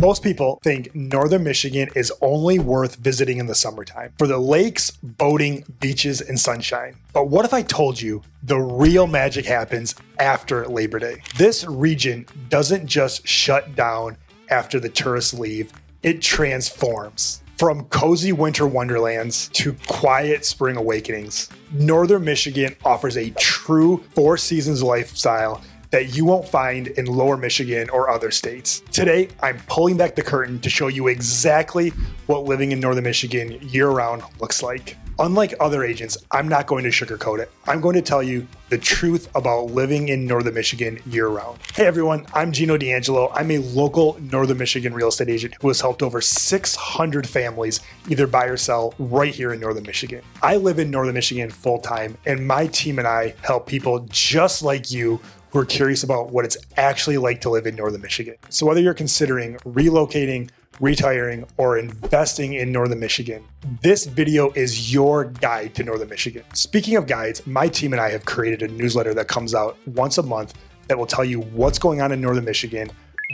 Most people think Northern Michigan is only worth visiting in the summertime for the lakes, boating, beaches, and sunshine. But what if I told you the real magic happens after Labor Day? This region doesn't just shut down after the tourists leave, it transforms. From cozy winter wonderlands to quiet spring awakenings, Northern Michigan offers a true four seasons lifestyle that you won't find in Lower Michigan or other states. Today, I'm pulling back the curtain to show you exactly what living in Northern Michigan year-round looks like. Unlike other agents, I'm not going to sugarcoat it. I'm going to tell you the truth about living in Northern Michigan year-round. Hey everyone, I'm Gino D'Angelo. I'm a local Northern Michigan real estate agent who has helped over 600 families either buy or sell right here in Northern Michigan. I live in Northern Michigan full-time, and my team and I help people just like you who are curious about what it's actually like to live in Northern Michigan. So whether you're considering relocating, retiring, or investing in Northern Michigan, this video is your guide to Northern Michigan. Speaking of guides, my team and I have created a newsletter that comes out once a month that will tell you what's going on in Northern Michigan,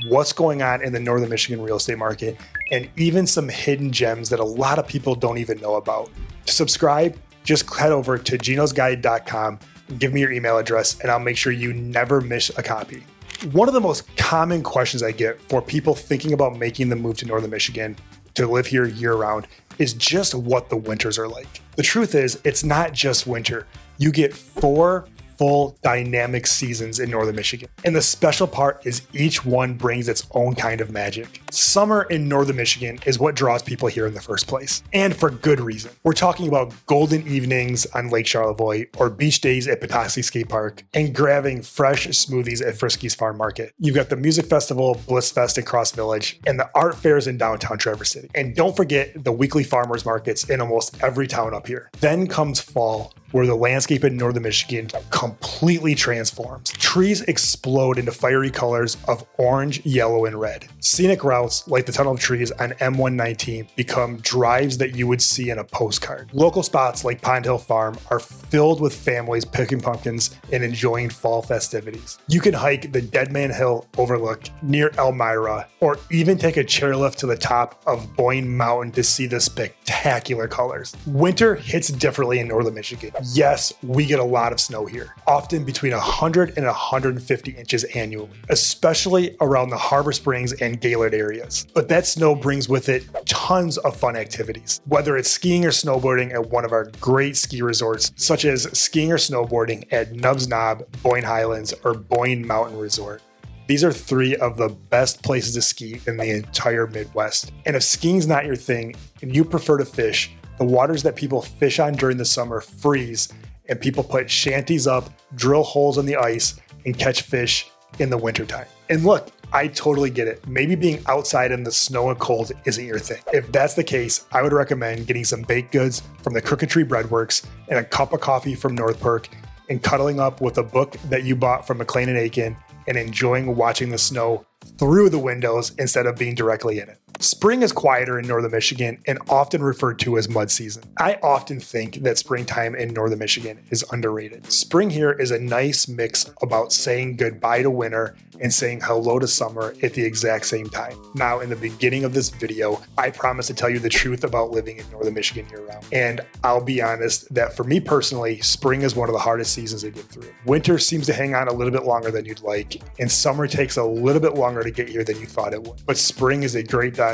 what's going on in the Northern Michigan real estate market, and even some hidden gems that a lot of people don't even know about. To subscribe, just head over to ginosguide.com, give me your email address, and I'll make sure you never miss a copy. One of the most common questions I get for people thinking about making the move to Northern Michigan to live here year-round is just what the winters are like. The truth is, it's not just winter. You get 4 full dynamic seasons in Northern Michigan. And the special part is each one brings its own kind of magic. Summer in Northern Michigan is what draws people here in the first place, and for good reason. We're talking about golden evenings on Lake Charlevoix or beach days at Petoskey Skate Park and grabbing fresh smoothies at Frisky's Farm Market. You've got the music festival, Bliss Fest in Cross Village, and the art fairs in downtown Traverse City. And don't forget the weekly farmers markets in almost every town up here. Then comes fall, where the landscape in Northern Michigan completely transforms. Trees explode into fiery colors of orange, yellow, and red. Scenic routes like the Tunnel of Trees on M119 become drives that you would see in a postcard. Local spots like Pond Hill Farm are filled with families picking pumpkins and enjoying fall festivities. You can hike the Dead Man Hill overlook near Elmira, or even take a chairlift to the top of Boyne Mountain to see the spectacular colors. Winter hits differently in Northern Michigan. Yes, we get a lot of snow here, often between 100 and 150 inches annually, especially around the Harbor Springs and Gaylord areas. But that snow brings with it tons of fun activities, whether it's skiing or snowboarding at one of our great ski resorts, such as skiing or snowboarding at Nubs Knob, Boyne Highlands, or Boyne Mountain Resort. These are 3 of the best places to ski in the entire Midwest. And if skiing's not your thing and you prefer to fish, the waters that people fish on during the summer freeze, and people put shanties up, drill holes in the ice, and catch fish in the wintertime. And look, I totally get it. Maybe being outside in the snow and cold isn't your thing. If that's the case, I would recommend getting some baked goods from the Crooked Tree Breadworks and a cup of coffee from North Perk, and cuddling up with a book that you bought from McLean and Aiken, and enjoying watching the snow through the windows instead of being directly in it. Spring is quieter in Northern Michigan and often referred to as mud season. I often think that springtime in Northern Michigan is underrated. Spring here is a nice mix about saying goodbye to winter and saying hello to summer at the exact same time. Now, in the beginning of this video, I promise to tell you the truth about living in Northern Michigan year-round. And I'll be honest that for me personally, spring is one of the hardest seasons to get through. Winter seems to hang on a little bit longer than you'd like, and summer takes a little bit longer to get here than you thought it would. But spring is a great time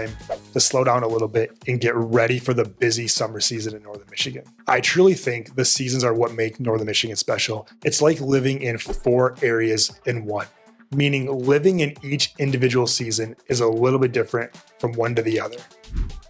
to slow down a little bit and get ready for the busy summer season in Northern Michigan. I truly think the seasons are what make Northern Michigan special. It's like living in 4 areas in one, meaning living in each individual season is a little bit different from one to the other.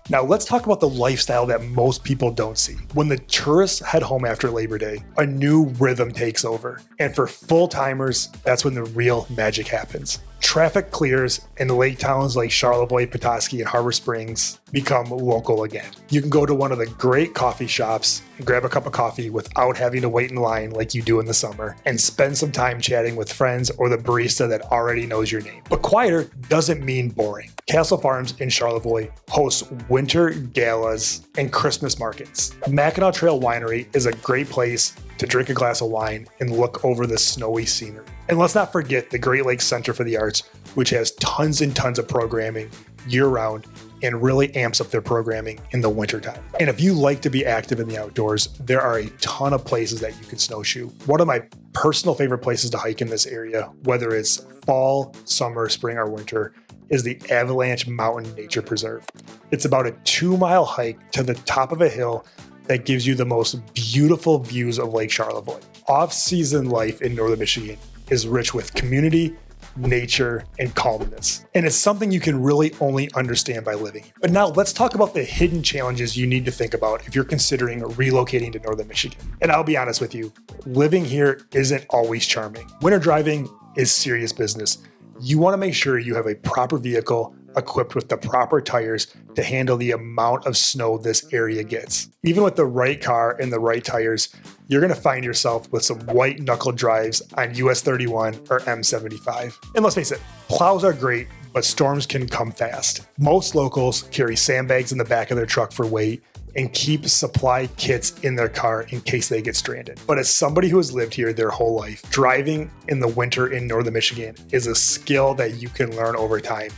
Now let's talk about the lifestyle that most people don't see. When the tourists head home after Labor Day, a new rhythm takes over. And for full-timers, that's when the real magic happens. Traffic clears and lake towns like Charlevoix, Petoskey, and Harbor Springs become local again. You can go to one of the great coffee shops and grab a cup of coffee without having to wait in line like you do in the summer, and spend some time chatting with friends or the barista that already knows your name. But quieter doesn't mean boring. Castle Farms in Charlevoix hosts winter galas and Christmas markets. Mackinac Trail Winery is a great place to drink a glass of wine and look over the snowy scenery. And let's not forget the Great Lakes Center for the Arts, which has tons and tons of programming year round and really amps up their programming in the wintertime. And if you like to be active in the outdoors, there are a ton of places that you can snowshoe. One of my personal favorite places to hike in this area, whether it's fall, summer, spring, or winter, is the Avalanche Mountain Nature Preserve. It's about a 2-mile hike to the top of a hill that gives you the most beautiful views of Lake Charlevoix. Off-season life in northern Michigan is rich with community, nature, and calmness. And it's something you can really only understand by living. But now let's talk about the hidden challenges you need to think about if you're considering relocating to northern Michigan. And I'll be honest with you, living here isn't always charming. Winter driving is serious business. You want to make sure you have a proper vehicle equipped with the proper tires to handle the amount of snow this area gets. Even with the right car and the right tires, you're going to find yourself with some white knuckle drives on US 31 or M75. And let's face it, plows are great, but storms can come fast. Most locals carry sandbags in the back of their truck for weight and keep supply kits in their car in case they get stranded. But as somebody who has lived here their whole life, driving in the winter in northern Michigan is a skill that you can learn over time.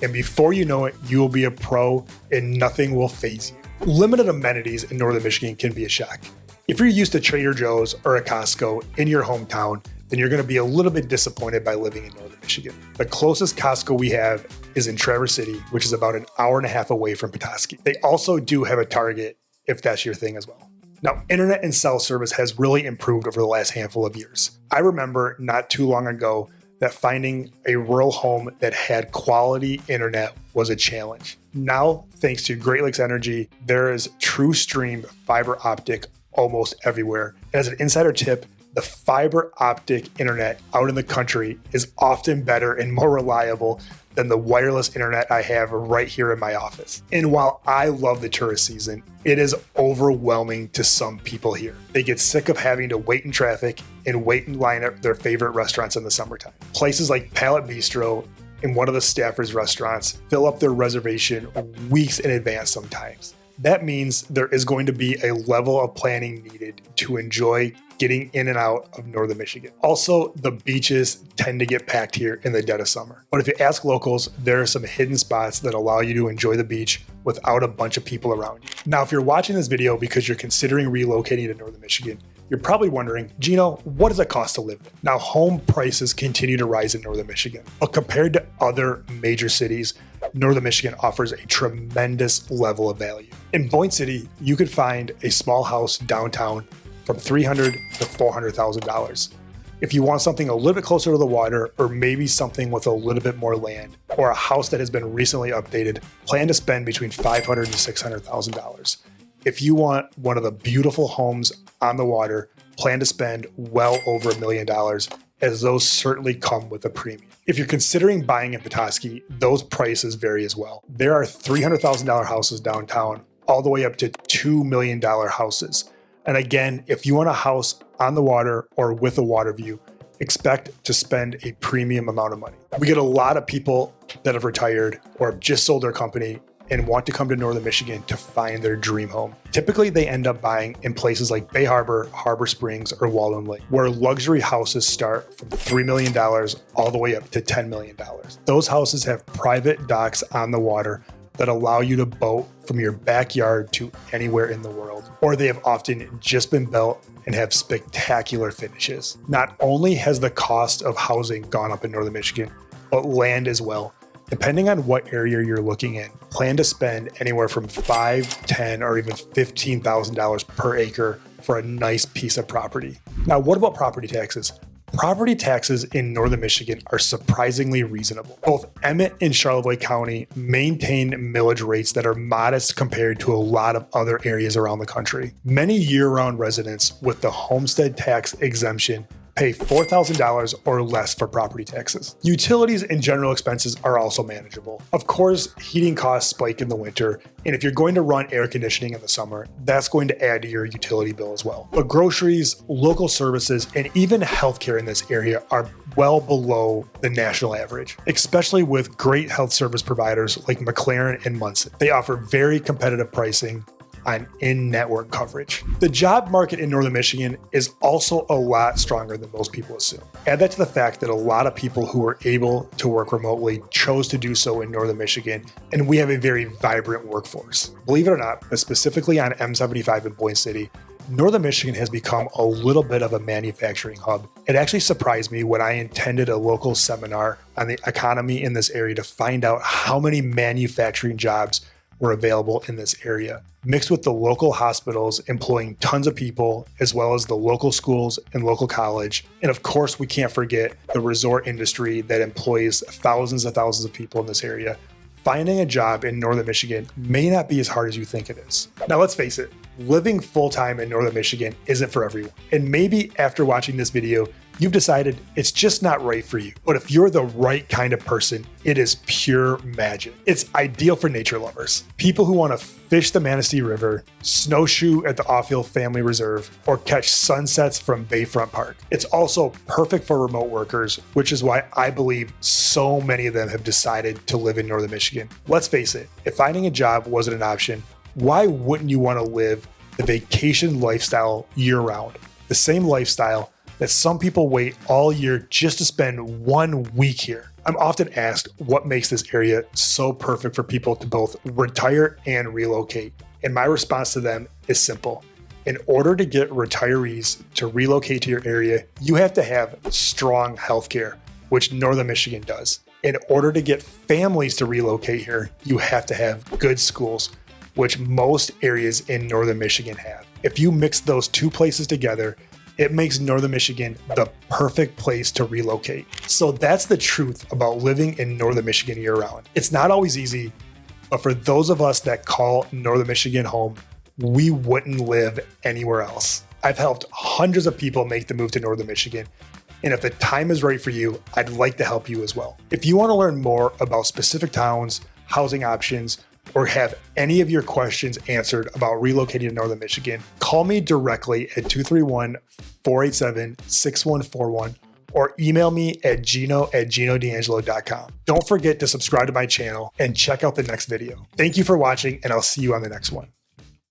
And before you know it, you will be a pro and nothing will faze you. Limited amenities in northern Michigan can be a shock. If you're used to Trader Joe's or a Costco in your hometown, then you're going to be a little bit disappointed by living in northern Michigan. The closest Costco we have is in Traverse City, which is about an hour and a half away from Petoskey. They also do have a Target if that's your thing as well. Now, internet and cell service has really improved over the last handful of years. I remember not too long ago that finding a rural home that had quality internet was a challenge. Now, thanks to Great Lakes Energy, there is TrueStream fiber optic almost everywhere. And as an insider tip, the fiber optic internet out in the country is often better and more reliable than the wireless internet I have right here in my office. And while I love the tourist season, it is overwhelming to some people here. They get sick of having to wait in traffic and wait in line at their favorite restaurants in the summertime. Places like Pallet Bistro and one of the Stafford's restaurants fill up their reservation weeks in advance sometimes. That means there is going to be a level of planning needed to enjoy getting in and out of northern Michigan. Also, the beaches tend to get packed here in the dead of summer. But if you ask locals, there are some hidden spots that allow you to enjoy the beach without a bunch of people around you. Now, if you're watching this video because you're considering relocating to northern Michigan, you're probably wondering, Gino, what does it cost to live there? Now, home prices continue to rise in northern Michigan, but compared to other major cities, northern Michigan offers a tremendous level of value. In Boyne City, you could find a small house downtown from $300,000 to $400,000. If you want something a little bit closer to the water, or maybe something with a little bit more land, or a house that has been recently updated, plan to spend between $500,000 to $600,000. If you want one of the beautiful homes on the water, plan to spend well over $1 million, as those certainly come with a premium. If you're considering buying in Petoskey, those prices vary as well. There are $300,000 houses downtown, all the way up to $2 million houses. And again, if you want a house on the water or with a water view, expect to spend a premium amount of money. We get a lot of people that have retired or have just sold their company and want to come to northern Michigan to find their dream home. Typically, they end up buying in places like Bay Harbor, Harbor Springs, or Walden Lake, where luxury houses start from $3 million all the way up to $10 million. Those houses have private docks on the water that allow you to boat from your backyard to anywhere in the world, or they have often just been built and have spectacular finishes. Not only has the cost of housing gone up in northern Michigan, but land as well. Depending on what area you're looking in, plan to spend anywhere from $5,000, $10,000, or even $15,000 per acre for a nice piece of property. Now, what about property taxes? Property taxes in northern Michigan are surprisingly reasonable. Both Emmett and Charlevoix County maintain millage rates that are modest compared to a lot of other areas around the country. Many year-round residents with the homestead tax exemption pay $4,000 or less for property taxes. Utilities and general expenses are also manageable. Of course, heating costs spike in the winter, and if you're going to run air conditioning in the summer, that's going to add to your utility bill as well. But groceries, local services, and even healthcare in this area are well below the national average, especially with great health service providers like McLaren and Munson. They offer very competitive pricing, on in-network coverage. The job market in Northern Michigan is also a lot stronger than most people assume. Add that to the fact that a lot of people who are able to work remotely chose to do so in Northern Michigan, and we have a very vibrant workforce. Believe it or not, but specifically on M75 in Boyne City, Northern Michigan has become a little bit of a manufacturing hub. It actually surprised me when I attended a local seminar on the economy in this area to find out how many manufacturing jobs were available in this area, mixed with the local hospitals employing tons of people, as well as the local schools and local college. And of course, we can't forget the resort industry that employs thousands and thousands of people in this area. Finding a job in Northern Michigan may not be as hard as you think it is. Now, let's face it, living full-time in Northern Michigan isn't for everyone. And maybe after watching this video, you've decided it's just not right for you. But if you're the right kind of person, it is pure magic. It's ideal for nature lovers, people who want to fish the Manistee River, snowshoe at the Offield Family Reserve, or catch sunsets from Bayfront Park. It's also perfect for remote workers, which is why I believe so many of them have decided to live in Northern Michigan. Let's face it, if finding a job wasn't an option, why wouldn't you want to live the vacation lifestyle year-round? The same lifestyle that some people wait all year just to spend 1 week here. I'm often asked what makes this area so perfect for people to both retire and relocate. And my response to them is simple. In order to get retirees to relocate to your area, you have to have strong healthcare, which Northern Michigan does. In order to get families to relocate here, you have to have good schools, which most areas in Northern Michigan have. If you mix those two places together, it makes Northern Michigan the perfect place to relocate. So that's the truth about living in Northern Michigan year-round. It's not always easy, but for those of us that call Northern Michigan home, we wouldn't live anywhere else. I've helped hundreds of people make the move to Northern Michigan, and if the time is right for you, I'd like to help you as well. If you want to learn more about specific towns, housing options, or have any of your questions answered about relocating to Northern Michigan, call me directly at 231-487-6141 or email me at gino@ginodangelo.com. Don't forget to subscribe to my channel and check out the next video. Thank you for watching, and I'll see you on the next one.